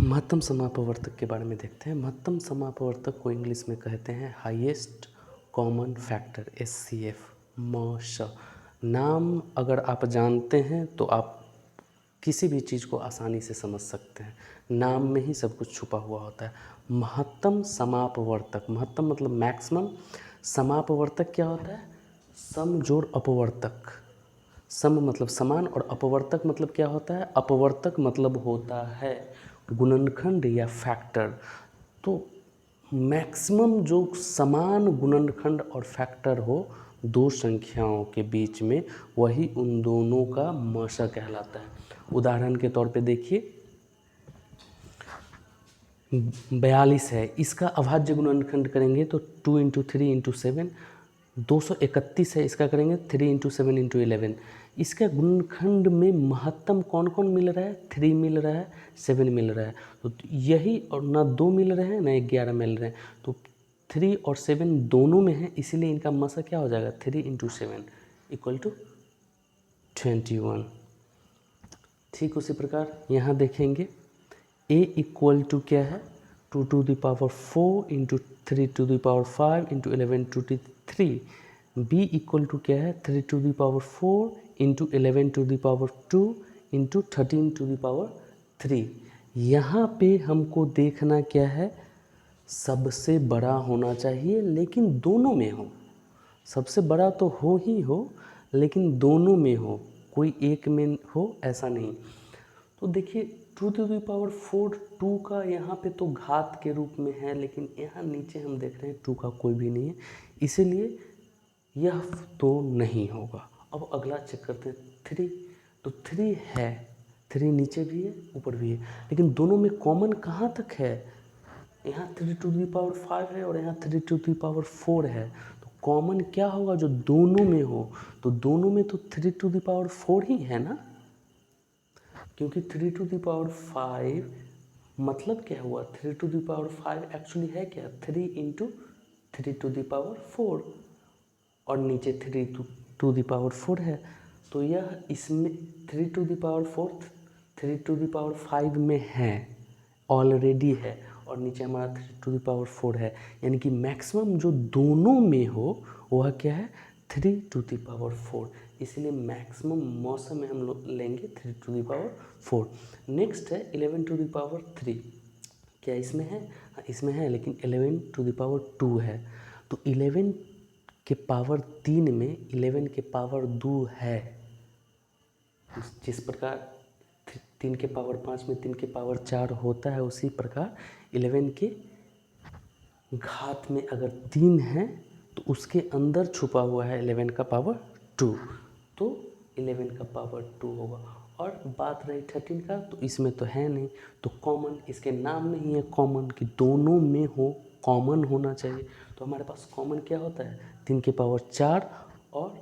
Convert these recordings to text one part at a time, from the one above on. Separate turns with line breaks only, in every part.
महत्तम समापवर्तक के बारे में देखते हैं। महत्तम समापवर्तक को इंग्लिश में कहते हैं highest common factor, HCF, MSH। नाम अगर आप जानते हैं तो आप किसी भी चीज़ को आसानी से समझ सकते हैं। नाम में ही सब कुछ छुपा हुआ होता है। महत्तम समापवर्तक, महत्तम मतलब मैक्सिमम, समापवर्तक क्या होता है? सम जोड़ अपवर्तक। सम मतलब समान और अपवर्तक मतलब क्या होता है? अपवर्तक मतलब होता है गुणनखंड या फैक्टर। तो मैक्सिमम जो समान गुणनखंड और फैक्टर हो दो संख्याओं के बीच में, वही उन दोनों का मशा कहलाता है। उदाहरण के तौर पे देखिए, 42 है, इसका अभाज्य गुणनखंड करेंगे तो 2 इंटू 3 इंटू 7। 231 है, इसका करेंगे 3 इंटू 7 इंटू 11। इसका गुणनखंड में महत्तम कौन कौन मिल रहा है? 3 मिल रहा है, 7 मिल रहा है। तो यही, और ना 2 मिल रहे हैं ना 11 मिल रहे हैं, तो 3 और 7 दोनों में है, इसीलिए इनका मसा क्या हो जाएगा? 3 इंटू 7 इक्वल टू 21। ठीक उसी प्रकार यहाँ देखेंगे, a इक्वल टू क्या है? 2 to the power 4 into 3 to the power 5 into 11 to the 3। b equal to क्या है? 3 to the power 4 into 11 to the power 2 into 13 to the power 3। यहाँ पे हमको देखना क्या है? सबसे बड़ा होना चाहिए, लेकिन दोनों में हो। सबसे बड़ा तो हो ही हो, लेकिन दोनों में हो, कोई एक में हो ऐसा नहीं। तो देखिए 2 टू द पावर 4, 2 का यहाँ पे तो घात के रूप में है, लेकिन यहाँ नीचे हम देख रहे हैं 2 का कोई भी नहीं है, इसीलिए यह तो नहीं होगा। अब अगला चेक करते हैं 3। तो 3 है, 3 नीचे भी है ऊपर भी है, लेकिन दोनों में कॉमन कहाँ तक है? यहाँ 3 टू द पावर 5 है और यहाँ 3 टू द पावर 4 है। तो कॉमन क्या होगा जो दोनों में हो? तो दोनों में तो 3 टू द पावर 4 ही है ना, क्योंकि 3 टू द पावर 5 मतलब क्या हुआ? 3 टू द पावर 5 एक्चुअली है क्या? 3 इंटू 3 टू द पावर 4, और नीचे 3 टू द पावर 4 है। तो यह इसमें 3 to the power 4 3 to the power 5 में है, ऑलरेडी है, और नीचे हमारा 3 टू द पावर 4 है। यानी कि मैक्सिमम जो दोनों में हो वह क्या है? 3 टू द पावर 4। इसलिए मैक्सिमम मौसम में हम लोग लेंगे 3 टू द पावर 4। नेक्स्ट है 11 टू द पावर 3। क्या इसमें है? हाँ इसमें है, लेकिन 11 टू द पावर 2 है। तो 11 के पावर 3 में 11 के पावर 2 है। जिस प्रकार 3 के पावर 5 में 3 के पावर 4 होता है, उसी प्रकार 11 के घात में अगर 3 है तो उसके अंदर छुपा हुआ है 11 का पावर 2, तो 11 का पावर 2 होगा। और बात रही 13 का, तो इसमें तो है नहीं, तो कॉमन, इसके नाम में ही है कॉमन, कि दोनों में हो, कॉमन होना चाहिए। तो हमारे पास कॉमन क्या होता है? 3 के पावर 4 और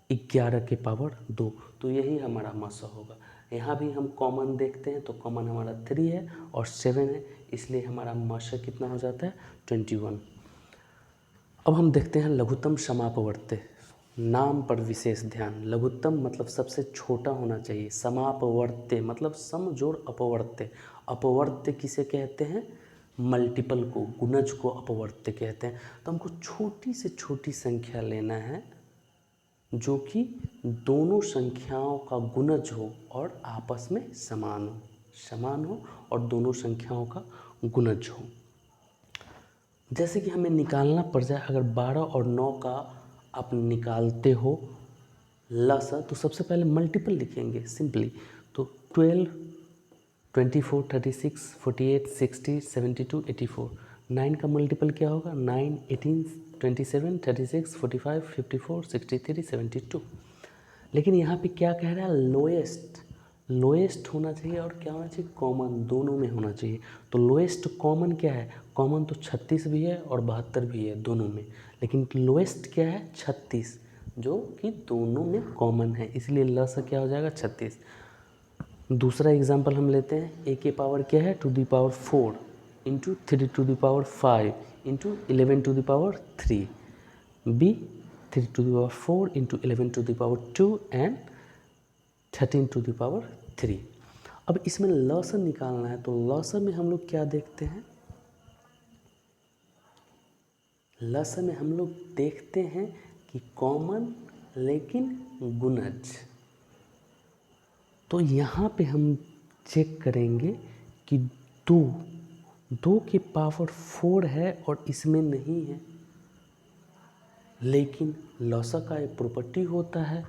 11 के पावर 2, तो यही हमारा मसा होगा। यहाँ भी हम कॉमन देखते हैं तो कॉमन हमारा 3 है और 7 है, इसलिए हमारा मसा कितना हो जाता है? 21। अब हम देखते हैं लघुत्तम समापवर्त्य। नाम पर विशेष ध्यान। लघुत्तम मतलब सबसे छोटा होना चाहिए, समापवर्त्य मतलब सम जोड़ अपवर्त्य। अपवर्त्य किसे कहते हैं? मल्टीपल को, गुणज को अपवर्त्य कहते हैं। तो हमको छोटी से छोटी संख्या लेना है जो कि दोनों संख्याओं का गुणज हो और आपस में समान हो और दोनों संख्याओं का गुणज हो। जैसे कि हमें निकालना पड़ जाए, अगर 12 और 9 का आप निकालते हो लसा, तो सबसे पहले मल्टीपल लिखेंगे सिंपली। तो 12, 24, 36, 48, 60, 72, 84। 9 का मल्टीपल क्या होगा? 9, 18, 27, 36, 45, 54, 63, 72। लेकिन यहाँ पे क्या कह रहा है? लोएस्ट होना चाहिए, और क्या होना चाहिए? कॉमन, दोनों में होना चाहिए। तो लोएस्ट कॉमन क्या है? कॉमन तो 36 भी है और 72 भी है दोनों में, लेकिन लोएस्ट क्या है? 36, जो कि दोनों में कॉमन है, इसलिए ल से क्या हो जाएगा? 36। दूसरा एग्जाम्पल हम लेते हैं। ए के पावर क्या है? To the power 4 into 3 to the power 5 into 11 to the power 3। B 3 to the power 4 into 11 to the power 2 and 13 to the power 3। अब इसमें लस निकालना है, तो लस में हम लोग क्या देखते हैं, लस में हम लोग देखते हैं कि कॉमन लेकिन गुणज। तो यहाँ पे हम चेक करेंगे कि दो के पावर 4 है और इसमें नहीं है, लेकिन लसा का एक प्रॉपर्टी होता है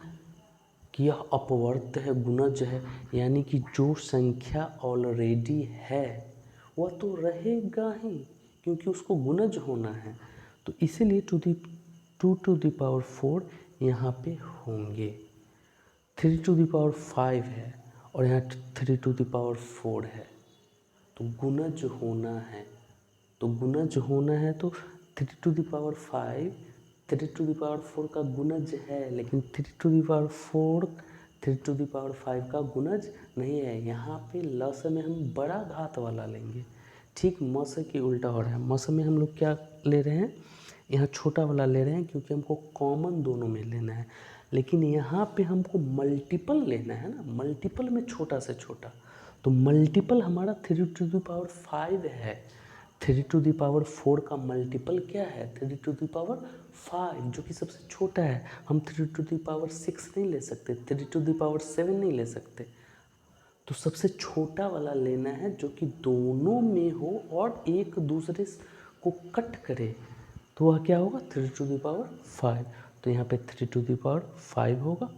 कि यह अपवर्त है, गुणज है, यानी कि जो संख्या ऑलरेडी है वह तो रहेगा ही, क्योंकि उसको गुणज होना है। तो इसीलिए 2 टू द पावर 4 यहाँ पे होंगे। 3 टू द पावर 5 है और यहाँ 3 टू द पावर 4 है, तो गुणज होना है। तो गुणज होना है तो 3 to the power 5 3 to the power 4 का गुणज है, लेकिन 3 to the power 4 3 to the power 5 का गुणज नहीं है। यहाँ पे लस में हम बड़ा घात वाला लेंगे, ठीक मस की उल्टा हो रहा है। मस में हम लोग क्या ले रहे हैं, यहाँ छोटा वाला ले रहे हैं क्योंकि हमको कॉमन दोनों में लेना है, लेकिन यहाँ पे हमको मल्टीपल लेना है ना, मल्टीपल में छोटा से छोटा। तो मल्टीपल हमारा 3 टू द पावर 5 है, 3 टू द पावर 4 का मल्टीपल क्या है, 3 टू द पावर 5, जो कि सबसे छोटा है। हम 3 टू द पावर 6 नहीं ले सकते, 3 टू द पावर 7 नहीं ले सकते, तो सबसे छोटा वाला लेना है जो कि दोनों में हो और एक दूसरे को कट करे, तो वह क्या होगा, 3 टू द पावर 5। तो यहाँ पे 3 टू द पावर 5 होगा।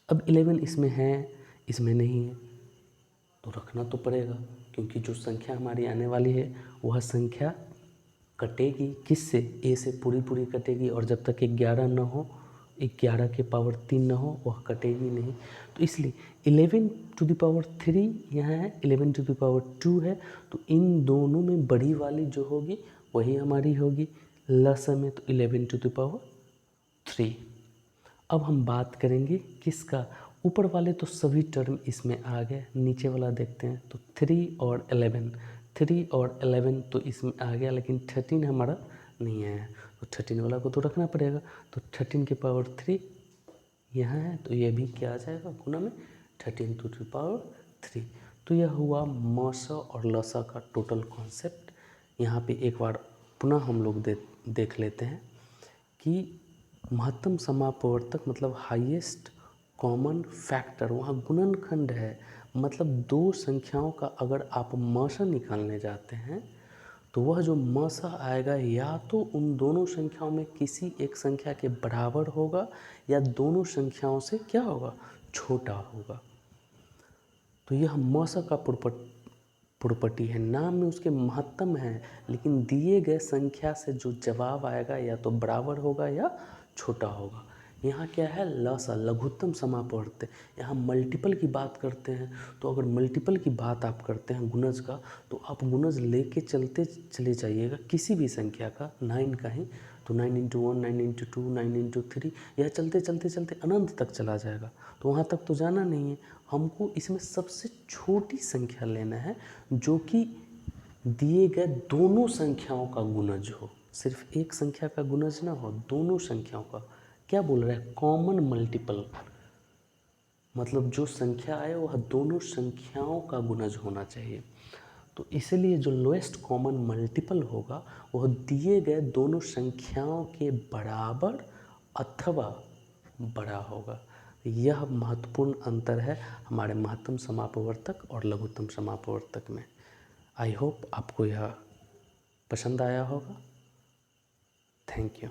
अब 11 इसमें है, इसमें नहीं है, तो रखना तो पड़ेगा, क्योंकि जो संख्या हमारी आने वाली है वह संख्या कटेगी किससे, ए से पूरी कटेगी, और जब तक 11 न हो, 11 के पावर 3 न हो, वह कटेगी नहीं। तो इसलिए 11 टू द पावर 3 यहाँ है, 11 टू द पावर 2 है, तो इन दोनों में बड़ी वाली जो होगी वही हमारी होगी लसा में, तो 11 टू द पावर 3। अब हम बात करेंगे किसका, ऊपर वाले तो सभी टर्म इसमें आ गए, नीचे वाला देखते हैं। तो 3 और 11 तो इसमें आ गया, लेकिन 13 हमारा नहीं आया, तो 13 वाला को तो रखना पड़ेगा। तो 13 के पावर 3 यहाँ है, तो ये भी क्या आ जाएगा गुना में, 13 टू द पावर 3। तो यह हुआ मसा और लसा का टोटल कॉन्सेप्ट। यहाँ पे एक बार पुनः हम लोग देख लेते हैं कि महत्तम समापवर्तक मतलब हाईएस्ट कॉमन फैक्टर, वहाँ गुणनखंड है, मतलब दो संख्याओं का अगर आप मसा निकालने जाते हैं तो वह जो मसा आएगा या तो उन दोनों संख्याओं में किसी एक संख्या के बराबर होगा या दोनों संख्याओं से क्या होगा, छोटा होगा। तो यह मसा का प्रॉपर्टी है, नाम में उसके महत्तम है, लेकिन दिए गए संख्या से जो जवाब आएगा या तो बराबर होगा या छोटा होगा। यहाँ क्या है, लसा लघुत्तम समापवर्त। यहाँ मल्टीपल की बात करते हैं, तो अगर मल्टीपल की बात आप करते हैं गुणज का, तो आप गुणज लेके चलते चले जाइएगा किसी भी संख्या का, 9 का ही, तो 9 इंटू 1, 9 इंटू 2, 9 इंटू 3, यह चलते चलते चलते अनंत तक चला जाएगा। तो वहाँ तक तो जाना नहीं है, हमको इसमें सबसे छोटी संख्या लेना है जो कि दिए गए दोनों संख्याओं का गुणज हो, सिर्फ एक संख्या का गुणज ना हो, दोनों संख्याओं का। क्या बोल रहा है, कॉमन मल्टीपल, मतलब जो संख्या आए वह दोनों संख्याओं का गुणज होना चाहिए। तो इसलिए जो लोएस्ट कॉमन मल्टीपल होगा वह दिए गए दोनों संख्याओं के बराबर अथवा बड़ा होगा। यह महत्वपूर्ण अंतर है हमारे महत्तम समापवर्तक और लघुत्तम समापवर्तक में। आई होप आपको यह पसंद आया होगा। Thank you.